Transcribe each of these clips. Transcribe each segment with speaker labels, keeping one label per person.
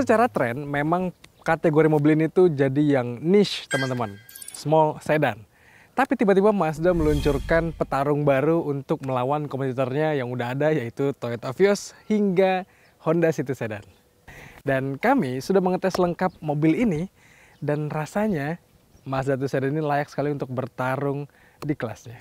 Speaker 1: Secara tren, memang kategori mobil ini tuh jadi yang niche, teman-teman. Small sedan. Tapi tiba-tiba Mazda meluncurkan petarung baru untuk melawan kompetitornya yang udah ada, yaitu Toyota Vios hingga Honda City Sedan. Dan kami sudah mengetes lengkap mobil ini, dan rasanya Mazda 2 Sedan ini layak sekali untuk bertarung di kelasnya.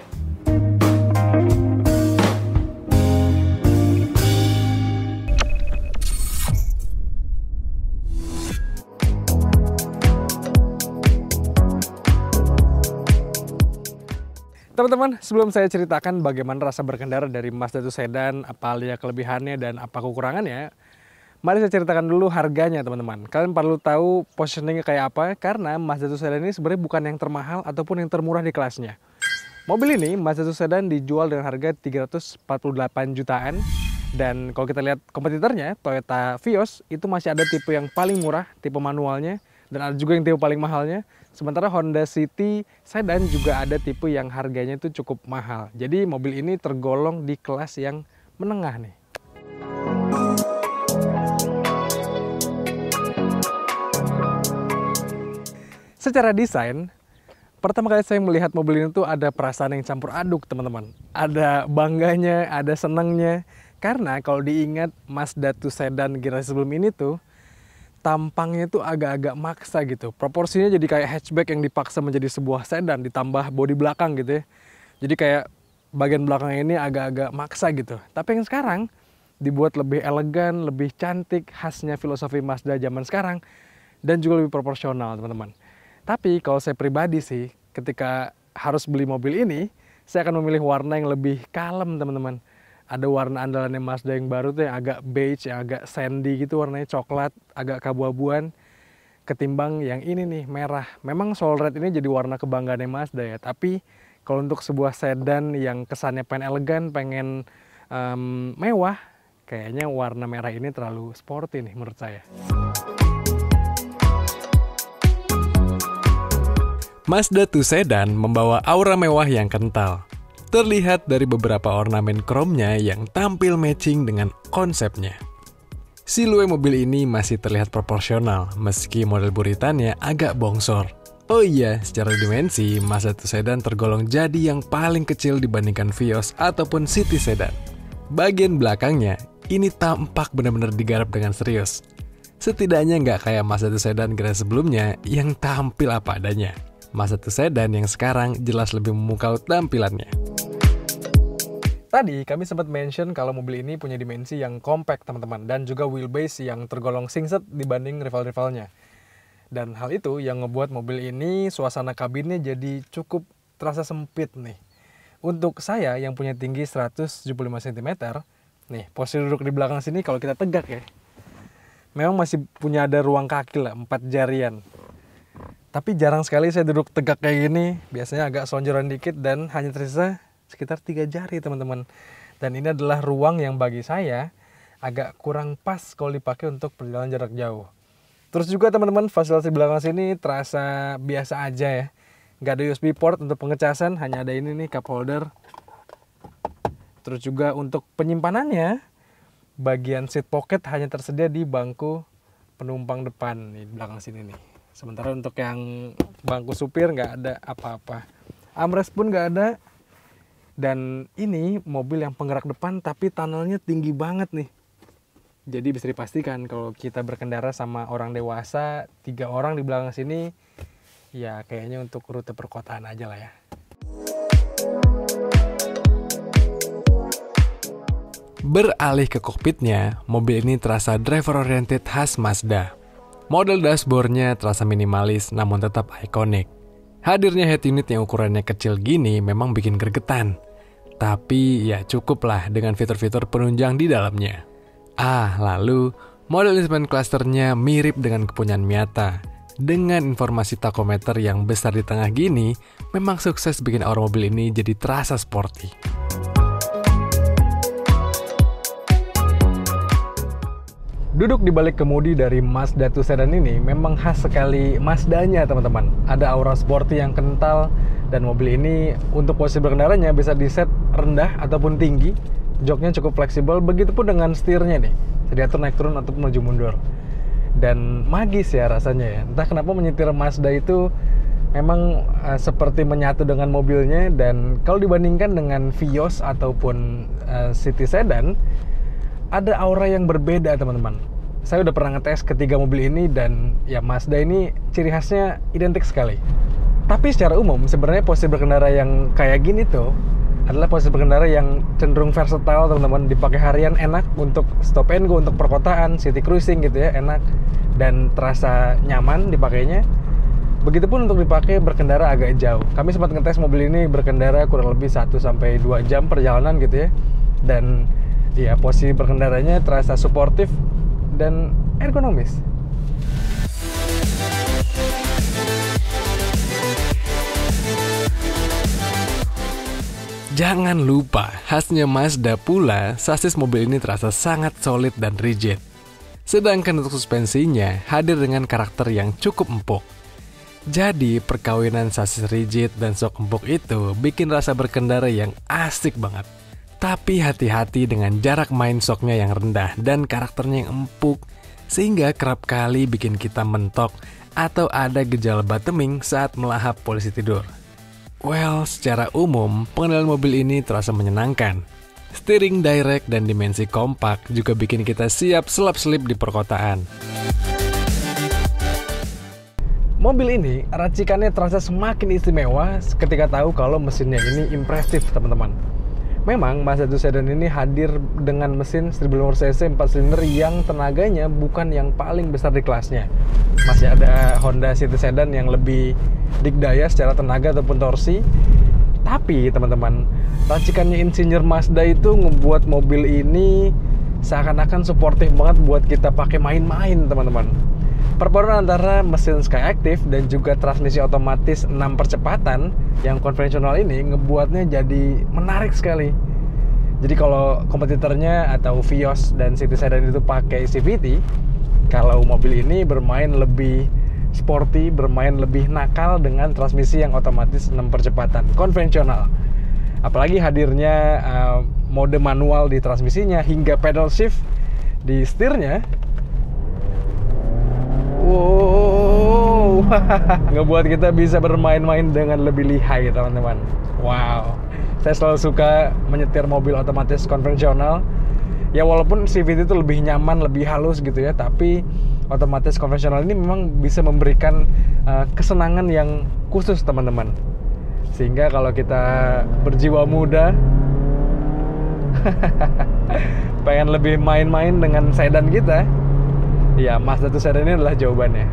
Speaker 1: Teman-teman, sebelum saya ceritakan bagaimana rasa berkendara dari Mazda 2 Sedan, apa aja kelebihannya dan apa kekurangannya, mari saya ceritakan dulu harganya, teman-teman. Kalian perlu tahu positioningnya kayak apa, karena Mazda 2 Sedan ini sebenarnya bukan yang termahal ataupun yang termurah di kelasnya. Mobil ini, Mazda 2 Sedan dijual dengan harga 348 jutaan, dan kalau kita lihat kompetitornya, Toyota Vios, itu masih ada tipe yang paling murah, tipe manualnya, dan ada juga yang tipe paling mahalnya. Sementara Honda City Sedan juga ada tipe yang harganya itu cukup mahal. Jadi mobil ini tergolong di kelas yang menengah nih. Secara desain, pertama kali saya melihat mobil ini tuh ada perasaan yang campur aduk, teman-teman. Ada bangganya, ada senangnya. Karena kalau diingat Mazda 2 Sedan generasi sebelum ini tuh, tampangnya tuh agak-agak maksa gitu. Proporsinya jadi kayak hatchback yang dipaksa menjadi sebuah sedan, ditambah bodi belakang gitu ya. Jadi kayak bagian belakang ini agak-agak maksa gitu. Tapi yang sekarang dibuat lebih elegan, lebih cantik, khasnya filosofi Mazda zaman sekarang, dan juga lebih proporsional, teman-teman. Tapi kalau saya pribadi sih, ketika harus beli mobil ini, saya akan memilih warna yang lebih kalem, teman-teman. Ada warna andalannya Mazda yang baru tuh yang agak beige, yang agak sandy gitu, warnanya coklat, agak keabu-abuan, ketimbang yang ini nih, merah. Memang Soul Red ini jadi warna kebanggaannya Mazda ya, tapi kalau untuk sebuah sedan yang kesannya pengen elegan, pengen mewah, kayaknya warna merah ini terlalu sporty nih menurut saya.
Speaker 2: Mazda 2 Sedan membawa aura mewah yang kental. Terlihat dari beberapa ornamen kromnya yang tampil matching dengan konsepnya. Siluet mobil ini masih terlihat proporsional, meski model buritannya agak bongsor. Oh iya, secara dimensi, Mazda 2 Sedan tergolong jadi yang paling kecil dibandingkan Vios ataupun City Sedan. Bagian belakangnya, ini tampak benar-benar digarap dengan serius. Setidaknya nggak kayak Mazda 2 Sedan generasi sebelumnya yang tampil apa adanya. Mazda 2 Sedan yang sekarang jelas lebih memukau tampilannya.
Speaker 1: Tadi kami sempat mention kalau mobil ini punya dimensi yang compact, teman-teman, dan juga wheelbase yang tergolong singset dibanding rival-rivalnya. Dan hal itu yang ngebuat mobil ini suasana kabinnya jadi cukup terasa sempit nih. Untuk saya yang punya tinggi 175 cm, nih posisi duduk di belakang sini kalau kita tegak ya, memang masih punya ada ruang kaki lah, 4 jarian. Tapi jarang sekali saya duduk tegak kayak gini, biasanya agak sonjoran dikit dan hanya tersisa sekitar 3 jari, teman-teman. Dan ini adalah ruang yang bagi saya agak kurang pas kalau dipakai untuk perjalanan jarak jauh. Terus juga teman-teman, fasilitas di belakang sini terasa biasa aja ya. Nggak ada USB port untuk pengecasan, hanya ada ini nih, cup holder. Terus juga untuk penyimpanannya, bagian seat pocket hanya tersedia di bangku penumpang depan nih, di belakang sini nih. Sementara untuk yang bangku supir nggak ada apa-apa. Armrest pun nggak ada. Dan ini mobil yang penggerak depan tapi tunnelnya tinggi banget nih. Jadi bisa dipastikan kalau kita berkendara sama orang dewasa, 3 orang di belakang sini, ya kayaknya untuk rute perkotaan aja lah ya.
Speaker 2: Beralih ke kokpitnya, mobil ini terasa driver-oriented khas Mazda. Model dashboardnya terasa minimalis namun tetap ikonik. Hadirnya head unit yang ukurannya kecil gini memang bikin gregetan. Tapi ya cukuplah dengan fitur-fitur penunjang di dalamnya. Lalu model instrument clusternya mirip dengan kepunyaan Miata. Dengan informasi tachometer yang besar di tengah gini, memang sukses bikin aura mobil ini jadi terasa sporty.
Speaker 1: Duduk di balik kemudi dari Mazda 2 Sedan ini memang khas sekali Mazdanya, teman-teman. Ada aura sporty yang kental, dan mobil ini untuk posisi berkendaranya bisa diset rendah ataupun tinggi. Joknya cukup fleksibel, begitupun dengan setirnya nih. Bisa diatur naik turun ataupun maju mundur. dan magis ya rasanya ya. Entah kenapa menyetir Mazda itu memang seperti menyatu dengan mobilnya, dan kalau dibandingkan dengan Vios ataupun City Sedan, ada aura yang berbeda teman-teman. Saya udah pernah ngetes ketiga mobil ini dan ya Mazda ini ciri khasnya identik sekali. Tapi secara umum sebenarnya posisi berkendara yang kayak gini tuh adalah posisi berkendara yang cenderung versatile teman-teman. Dipakai harian enak, untuk stop and go, untuk perkotaan, city cruising gitu ya, enak dan terasa nyaman dipakainya. Begitupun untuk dipakai berkendara agak jauh. Kami sempat ngetes mobil ini berkendara kurang lebih 1-2 jam perjalanan gitu ya. Dan ya posisi berkendaranya terasa suportif dan ergonomis.
Speaker 2: Jangan lupa, khasnya Mazda pula, sasis mobil ini terasa sangat solid dan rigid. Sedangkan untuk suspensinya, hadir dengan karakter yang cukup empuk. Jadi, perkawinan sasis rigid dan sok empuk itu bikin rasa berkendara yang asik banget. Tapi hati-hati dengan jarak main shocknya yang rendah dan karakternya yang empuk, sehingga kerap kali bikin kita mentok atau ada gejala bottoming saat melahap posisi tidur. Well, secara umum, pengendalian mobil ini terasa menyenangkan. Steering direct dan dimensi kompak juga bikin kita siap selap-selip di perkotaan.
Speaker 1: Mobil ini racikannya terasa semakin istimewa ketika tahu kalau mesinnya ini impresif teman-teman. Memang Mazda 2 Sedan ini hadir dengan mesin 1500cc 4 silinder yang tenaganya bukan yang paling besar di kelasnya. Masih ada Honda City Sedan yang lebih dikdaya secara tenaga ataupun torsi. Tapi teman-teman, racikannya insinyur Mazda itu ngebuat mobil ini seakan-akan suportif banget buat kita pakai main-main teman-teman. Perpaduan antara mesin Skyactiv dan juga transmisi otomatis 6 percepatan yang konvensional ini ngebuatnya jadi menarik sekali. Jadi kalau kompetitornya atau Vios dan City Sedan itu pakai CVT, kalau mobil ini bermain lebih sporty, bermain lebih nakal dengan transmisi yang otomatis 6 percepatan konvensional. Apalagi hadirnya mode manual di transmisinya hingga pedal shift di setirnya. Wow, ngebuat kita bisa bermain-main dengan lebih lihai teman-teman. Wow, saya selalu suka menyetir mobil otomatis konvensional. Ya walaupun CVT itu lebih nyaman, lebih halus gitu ya, tapi otomatis konvensional ini memang bisa memberikan kesenangan yang khusus teman-teman. Sehingga kalau kita berjiwa muda, pengen lebih main-main dengan sedan kita, ya Mazda 2 Sedan ini adalah jawabannya.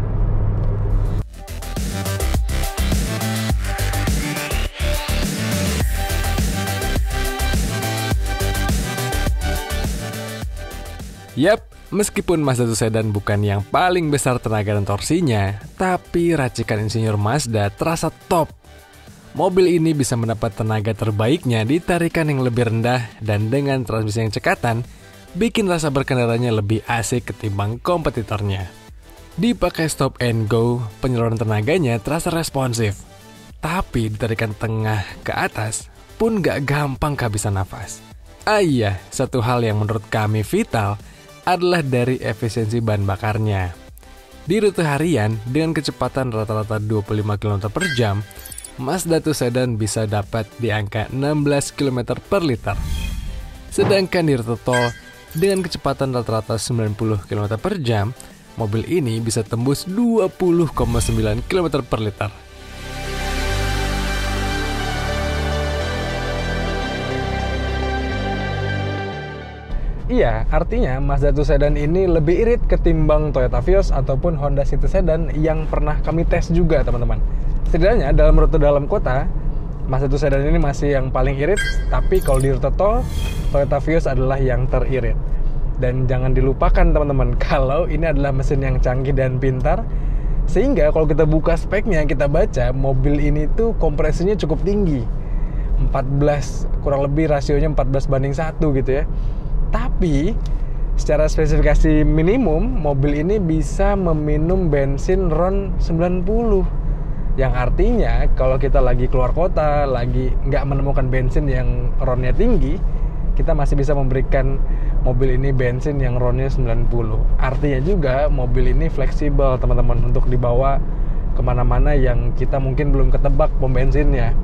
Speaker 2: Yap, meskipun Mazda 2 Sedan bukan yang paling besar tenaga dan torsinya, tapi racikan insinyur Mazda terasa top. Mobil ini bisa mendapat tenaga terbaiknya di tarikan yang lebih rendah dan dengan transmisi yang cekatan, bikin rasa berkendaranya lebih asik ketimbang kompetitornya. Dipakai stop and go, penyaluran tenaganya terasa responsif. Tapi di tarikan tengah ke atas pun gak gampang kehabisan nafas. Iya, satu hal yang menurut kami vital adalah dari efisiensi bahan bakarnya. Di rute harian dengan kecepatan rata-rata 25 km per jam, Mazda 2 Sedan bisa dapat di angka 16 km per liter. Sedangkan di rute tol dengan kecepatan rata-rata 90 km per jam, mobil ini bisa tembus 20,9 km per liter.
Speaker 1: Iya, artinya Mazda 2 Sedan ini lebih irit ketimbang Toyota Vios ataupun Honda City Sedan yang pernah kami tes juga teman-teman. Setidaknya dalam rute dalam kota, Mazda 2 Sedan ini masih yang paling irit, tapi kalau di rute tol, Toyota Vios adalah yang teririt. Dan jangan dilupakan teman-teman, kalau ini adalah mesin yang canggih dan pintar, sehingga kalau kita buka speknya, kita baca, mobil ini tuh kompresinya cukup tinggi. 14, kurang lebih rasionya 14:1 gitu ya. Tapi, secara spesifikasi minimum, mobil ini bisa meminum bensin RON 90. Yang artinya kalau kita lagi keluar kota, lagi nggak menemukan bensin yang RON-nya tinggi, kita masih bisa memberikan mobil ini bensin yang RON-nya 90. Artinya juga mobil ini fleksibel teman-teman untuk dibawa kemana-mana yang kita mungkin belum ketebak pom bensinnya.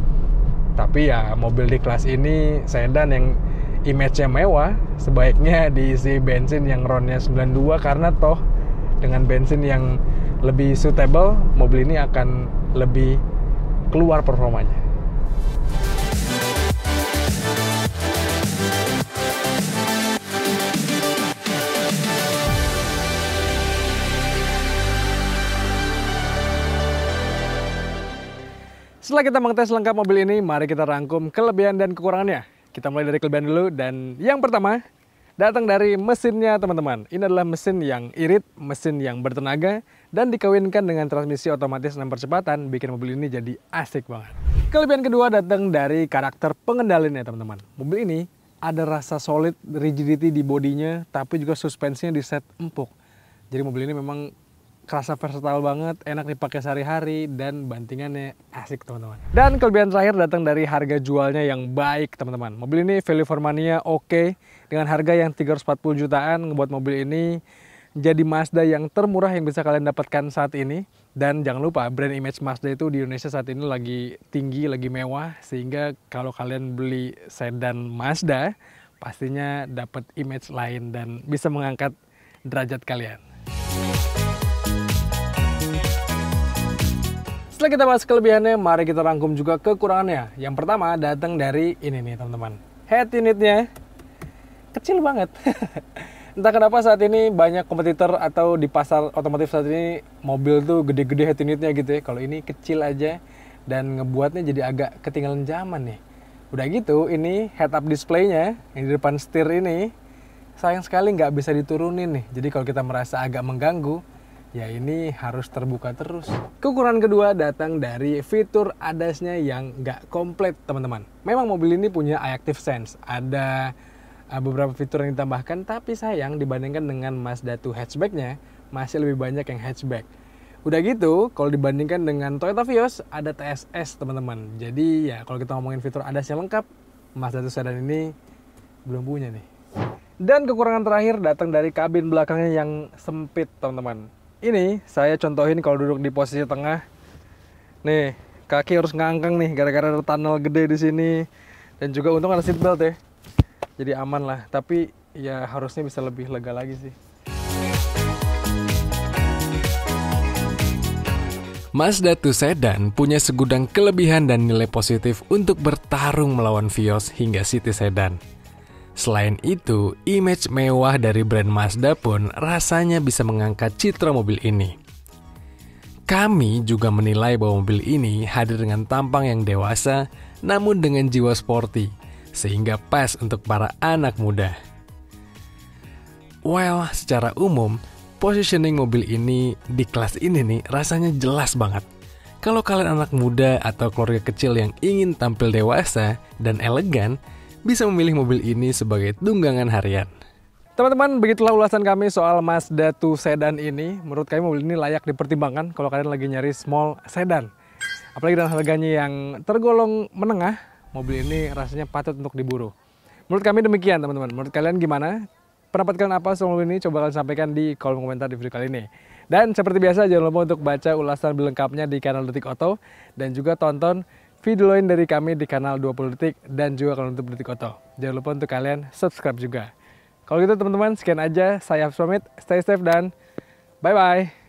Speaker 1: Tapi ya mobil di kelas ini sedan yang image-nya mewah, sebaiknya diisi bensin yang RON-nya 92 karena toh dengan bensin yang lebih suitable, mobil ini akan lebih keluar performanya. Setelah kita mengetes lengkap mobil ini, mari kita rangkum kelebihan dan kekurangannya. Kita mulai dari kelebihan dulu, dan yang pertama datang dari mesinnya teman-teman. Ini adalah mesin yang irit, mesin yang bertenaga, dan dikawinkan dengan transmisi otomatis 6 percepatan, bikin mobil ini jadi asik banget. Kelebihan kedua datang dari karakter pengendalinya teman-teman. Mobil ini ada rasa solid, rigidity di bodinya, tapi juga suspensinya di set empuk. Jadi mobil ini memang kerasa versatile banget, enak dipakai sehari-hari, dan bantingannya asik teman-teman. Dan kelebihan terakhir datang dari harga jualnya yang baik teman-teman. Mobil ini value for money-nya oke, dengan harga yang 340 jutaan, ngebuat mobil ini jadi Mazda yang termurah yang bisa kalian dapatkan saat ini. Dan jangan lupa, brand image Mazda itu di Indonesia saat ini lagi tinggi, lagi mewah, sehingga kalau kalian beli sedan Mazda, pastinya dapat image lain dan bisa mengangkat derajat kalian. Setelah kita bahas kelebihannya, mari kita rangkum juga kekurangannya. Yang pertama datang dari ini nih teman-teman. Head unitnya kecil banget. Entah kenapa saat ini banyak kompetitor atau di pasar otomotif saat ini mobil tuh gede-gede head unitnya gitu ya. Kalau ini kecil aja dan ngebuatnya jadi agak ketinggalan zaman nih. Udah gitu, ini head up display-nya yang di depan setir ini sayang sekali nggak bisa diturunin nih. Jadi kalau kita merasa agak mengganggu, ya ini harus terbuka terus. Kekurangan kedua datang dari fitur ADAS-nya yang nggak komplit teman-teman. Memang mobil ini punya iActive Sense, ada beberapa fitur yang ditambahkan, tapi sayang dibandingkan dengan Mazda 2 hatchback-nya masih lebih banyak yang hatchback. Udah gitu, kalau dibandingkan dengan Toyota Vios ada TSS teman-teman. Jadi ya kalau kita ngomongin fitur ADAS yang lengkap, Mazda 2 sedan ini belum punya nih. Dan kekurangan terakhir datang dari kabin belakangnya yang sempit teman-teman. Ini saya contohin kalau duduk di posisi tengah. Nih, kaki harus ngangkang nih gara-gara ada tunnel gede di sini. Dan juga untung ada seat belt ya. Jadi aman lah, tapi ya harusnya bisa lebih lega lagi sih.
Speaker 2: Mazda 2 Sedan punya segudang kelebihan dan nilai positif untuk bertarung melawan Vios hingga City Sedan. Selain itu, image mewah dari brand Mazda pun rasanya bisa mengangkat citra mobil ini. Kami juga menilai bahwa mobil ini hadir dengan tampang yang dewasa, namun dengan jiwa sporty, sehingga pas untuk para anak muda. Well, secara umum, positioning mobil ini di kelas ini nih rasanya jelas banget. Kalau kalian anak muda atau keluarga kecil yang ingin tampil dewasa dan elegan, bisa memilih mobil ini sebagai tunggangan harian.
Speaker 1: Teman-teman, begitulah ulasan kami soal Mazda 2 Sedan ini. Menurut kami mobil ini layak dipertimbangkan kalau kalian lagi nyari small sedan. Apalagi dengan harganya yang tergolong menengah, mobil ini rasanya patut untuk diburu. Menurut kami demikian teman-teman. Menurut kalian gimana? Pendapat kalian apa soal mobil ini? Coba kalian sampaikan di kolom komentar di video kali ini. Dan seperti biasa jangan lupa untuk baca ulasan lengkapnya di kanal Detik Auto. Dan juga tonton video lain dari kami di kanal 20 Detik dan juga kalau untuk Detik Auto. Jangan lupa untuk kalian subscribe juga. Kalau gitu teman-teman, sekian aja. Saya Hafs pamit, stay safe dan bye-bye.